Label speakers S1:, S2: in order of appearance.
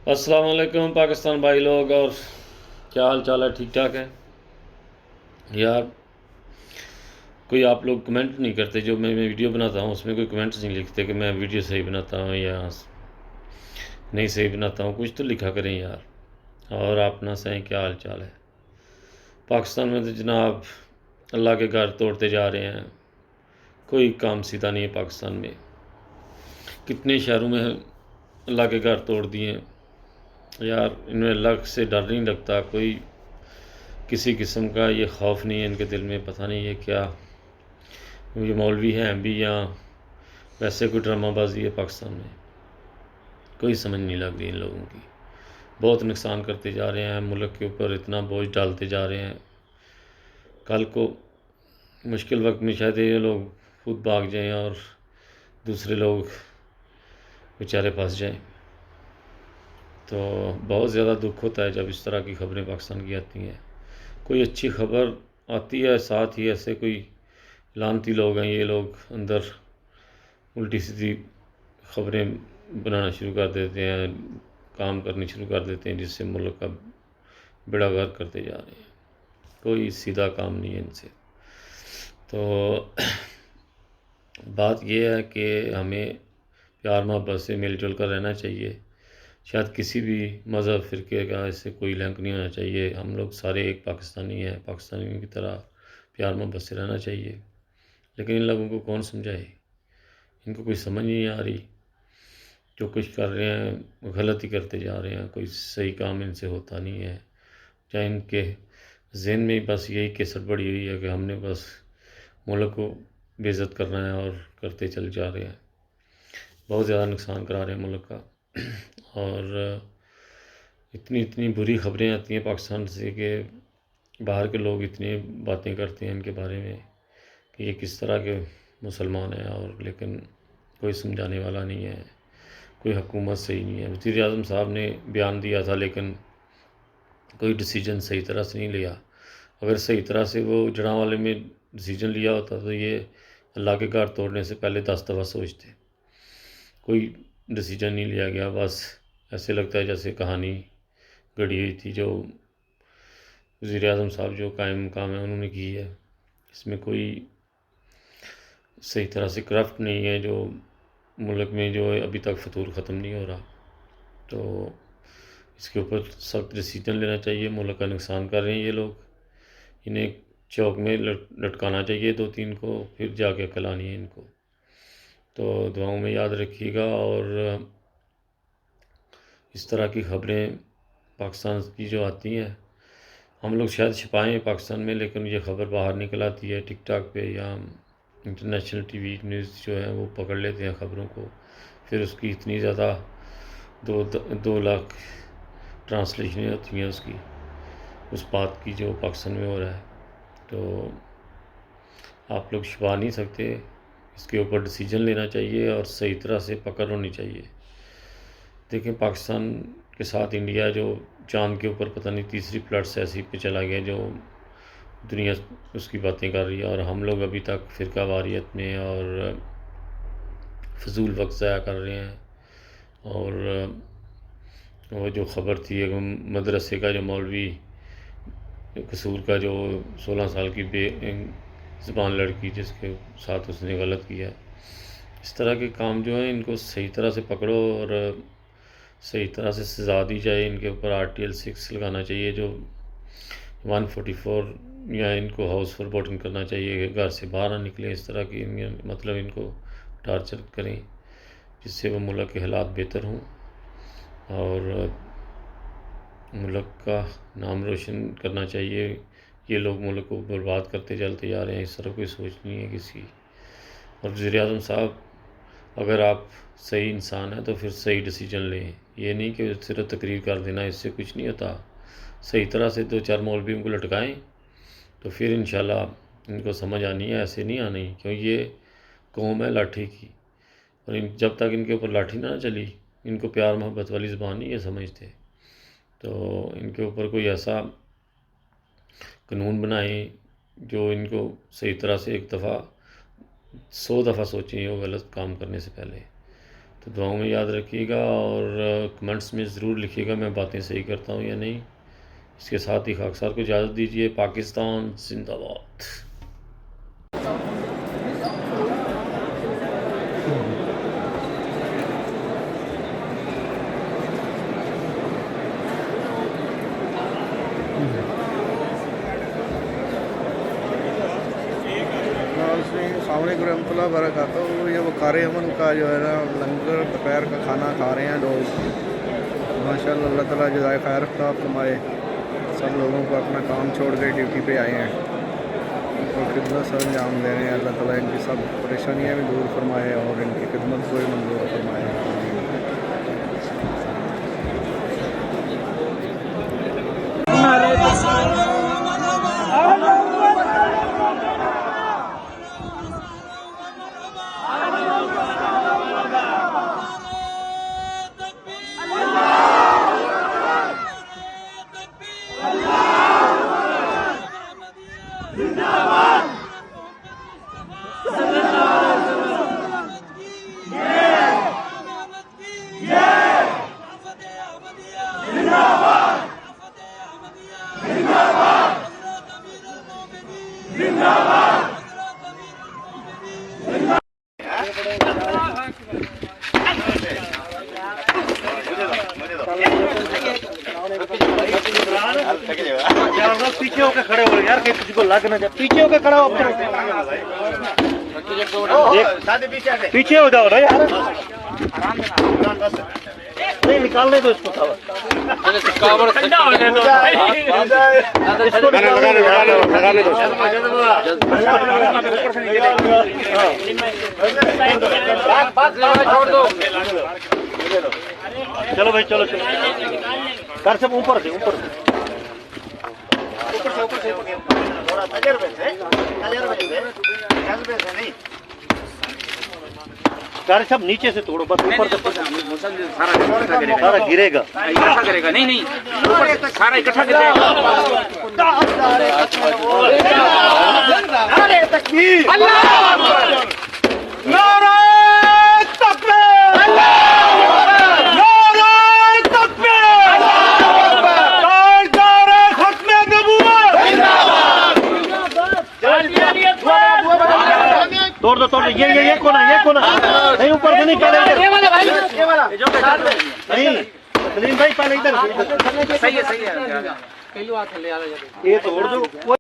S1: السلام علیکم پاکستان بھائی لوگ، اور کیا حال چال ہے؟ ٹھیک ٹھاک ہے یار؟ کوئی آپ لوگ کمنٹ نہیں کرتے جو میں ویڈیو بناتا ہوں، اس میں کوئی کمنٹس نہیں لکھتے کہ میں ویڈیو صحیح بناتا ہوں یا نہیں صحیح بناتا ہوں. کچھ تو لکھا کریں یار. اور آپ نہ سہیں کیا حال چال ہے؟ پاکستان میں تو جناب اللہ کے گھر توڑتے جا رہے ہیں. کوئی کام سیدھا نہیں ہے پاکستان میں. کتنے شہروں میں اللہ کے گھر توڑ دیے یار. ان میں اللہ سے ڈر نہیں لگتا، کوئی کسی قسم کا یہ خوف نہیں ہے ان کے دل میں. پتہ نہیں یہ کیا، یہ مولوی ہیں بھی یا ویسے کوئی ڈرامہ بازی ہے پاکستان میں. کوئی سمجھ نہیں لگ رہی ان لوگوں کی. بہت نقصان کرتے جا رہے ہیں ملک کے اوپر، اتنا بوجھ ڈالتے جا رہے ہیں. کل کو مشکل وقت میں شاید یہ لوگ خود بھاگ جائیں اور دوسرے لوگ بیچارے پھنس جائیں. تو بہت زیادہ دکھ ہوتا ہے جب اس طرح کی خبریں پاکستان کی آتی ہیں. کوئی اچھی خبر آتی ہے ساتھ ہی ایسے کوئی لانتی لوگ ہیں، یہ لوگ اندر الٹی سیدھی خبریں بنانا شروع کر دیتے ہیں، کام کرنی شروع کر دیتے ہیں، جس سے ملک کا بیڑا غرق کرتے جا رہے ہیں. کوئی سیدھا کام نہیں ہے ان سے. تو بات یہ ہے کہ ہمیں پیار محبت سے مل جل کر رہنا چاہیے. شاید کسی بھی مذہب فرقے کا اس سے کوئی لنک نہیں ہونا چاہیے. ہم لوگ سارے ایک پاکستانی ہیں، پاکستانیوں کی طرح پیار محبت سے رہنا چاہیے. لیکن ان لوگوں کو کون سمجھائے؟ ان کو کوئی سمجھ نہیں آ رہی. جو کچھ کر رہے ہیں غلط ہی کرتے جا رہے ہیں. کوئی صحیح کام ان سے ہوتا نہیں ہے. چاہے ان کے ذہن میں بس یہی کیسٹ بڑھی ہوئی ہے کہ ہم نے بس ملک کو بے عزت کرنا ہے، اور کرتے چل جا رہے ہیں. بہت زیادہ نقصان کرا رہے ہیں ملک کا. اور اتنی بری خبریں آتی ہیں پاکستان سے کہ باہر کے لوگ اتنی باتیں کرتے ہیں ان کے بارے میں کہ یہ کس طرح کے مسلمان ہیں، اور لیکن کوئی سمجھانے والا نہیں ہے. کوئی حکومت صحیح نہیں ہے. وزیر اعظم صاحب نے بیان دیا تھا لیکن کوئی ڈیسیجن صحیح طرح سے نہیں لیا. اگر صحیح طرح سے وہ جڑاں والے میں ڈیسیجن لیا ہوتا تو یہ اللہ کے گھر توڑنے سے پہلے 10 دفعہ سوچتے. کوئی ڈیسیجن نہیں لیا گیا. بس ایسے لگتا ہے جیسے کہانی گڑی ہوئی تھی. جو وزیر اعظم صاحب جو قائم مقام ہے انہوں نے کی ہے، اس میں کوئی صحیح طرح سے کرپٹ نہیں ہے. جو ملک میں جو ابھی تک فطور ختم نہیں ہو رہا، تو اس کے اوپر سخت ڈیسیجن لینا چاہیے. ملک کا نقصان کر رہے ہیں یہ لوگ. انہیں چوک میں لٹکانا چاہیے 2-3 کو، پھر جا کے عقل آنی ہے ان کو. تو دعاؤں میں یاد رکھیے گا. اور اس طرح کی خبریں پاکستان کی جو آتی ہیں، ہم لوگ شاید چھپائیں پاکستان میں، لیکن یہ خبر باہر نکل آتی ہے ٹک ٹاک پہ، یا انٹرنیشنل ٹی وی نیوز جو ہے وہ پکڑ لیتے ہیں خبروں کو. پھر اس کی اتنی زیادہ 2 لاکھ ٹرانسلیشنیں ہوتی ہیں اس بات کی جو پاکستان میں ہو رہا ہے. تو آپ لوگ چھپا نہیں سکتے. اس کے اوپر ڈیسیجن لینا چاہیے اور صحیح طرح سے پکڑ ہونی چاہیے. دیکھیں پاکستان کے ساتھ انڈیا جو چاند کے اوپر پتہ نہیں تیسری فلائٹ سے ایسی پہ چلا گیا، جو دنیا اس کی باتیں کر رہی ہے، اور ہم لوگ ابھی تک فرقہ واریت میں اور فضول وقت ضائع کر رہے ہیں. اور وہ جو خبر تھی ایک مدرسے کا جو مولوی قصور کا، جو 16 سال کی بے زبان لڑکی جس کے ساتھ اس نے غلط کیا. اس طرح کے کام جو ہیں ان کو صحیح طرح سے پکڑو اور صحیح طرح سے سزا دی جائے. ان کے اوپر Article 6 لگانا چاہیے، جو 144، یا ان کو ہاؤس فور بوٹنگ کرنا چاہیے کہ گھر سے باہر نہ نکلیں. اس طرح کی مطلب ان کو ٹارچر کریں جس سے وہ ملک کے حالات بہتر ہوں اور ملک کا نام روشن کرنا چاہیے. یہ لوگ ملک کو برباد کرتے چلتے جا رہے ہیں. اس طرح کوئی سوچ نہیں ہے کسی. اور وزیر اعظم صاحب اگر آپ صحیح انسان ہیں تو پھر صحیح ڈیسیجن لیں. یہ نہیں کہ صرف تقریر کر دینا، اس سے کچھ نہیں ہوتا. صحیح طرح سے 2-4 مولویوں کو لٹکائیں تو پھر انشاءاللہ ان کو سمجھ آنی ہے. ایسے نہیں آنی، کیونکہ یہ قوم ہے لاٹھی کی، اور جب تک ان کے اوپر لاٹھی نہ چلی، ان کو پیار محبت والی زبان نہیں یہ سمجھتے. تو ان کے اوپر کوئی ایسا قانون بنائیں جو ان کو صحیح طرح سے 1 دفعہ 100 دفعہ سوچیں وہ غلط کام کرنے سے پہلے. تو دعاؤں میں یاد رکھیے گا، اور کمنٹس میں ضرور لکھیے گا میں باتیں صحیح کرتا ہوں یا نہیں۔ اس کے ساتھ ہی خاکسار کو اجازت دیجیے۔ پاکستان زندہ باد۔
S2: السلام علیکم ورحمۃ اللہ وبرکاتہ۔ یہ وقار امن کا جو ہے نا لنگر دوپہر کا کھانا کھا رہے ہیں لوگ، ماشاءاللہ اللہ تعالیٰ جزائے خیر خطاب فرمائے۔ سب لوگوں کو اپنا کام چھوڑ کے ڈیوٹی پہ آئے ہیں اور خدمت سر انجام دے رہے ہیں۔ اللہ تعالیٰ ان کی سب پریشانیاں بھی دور فرمائے اور ان کی خدمت کو بھی منظور فرمائے۔
S3: پیچھے ہو کے کھڑے ہو یار، کہ کسی کو لگ نہ جائے۔ پیچھے ہو کے کھڑا ہو، پیچھے ہو جاؤ نا یار، نہیں نکالنے دو اس کو۔ چلو بھائی چلو چلو، کر سب اوپر سے اوپر سے کر سب نیچے سے توڑو، بس اوپر سے سارا گرے گا،
S4: نہیں نہیں سارا اکٹھا گر جائے گا۔ توڑ دو توڑ دو، یہ کونا نہیں، اوپر سے نہیں پہلے نہیں سلیم بھائی، پہلے ادھر
S5: صحیح ہے
S4: یہ توڑ دو۔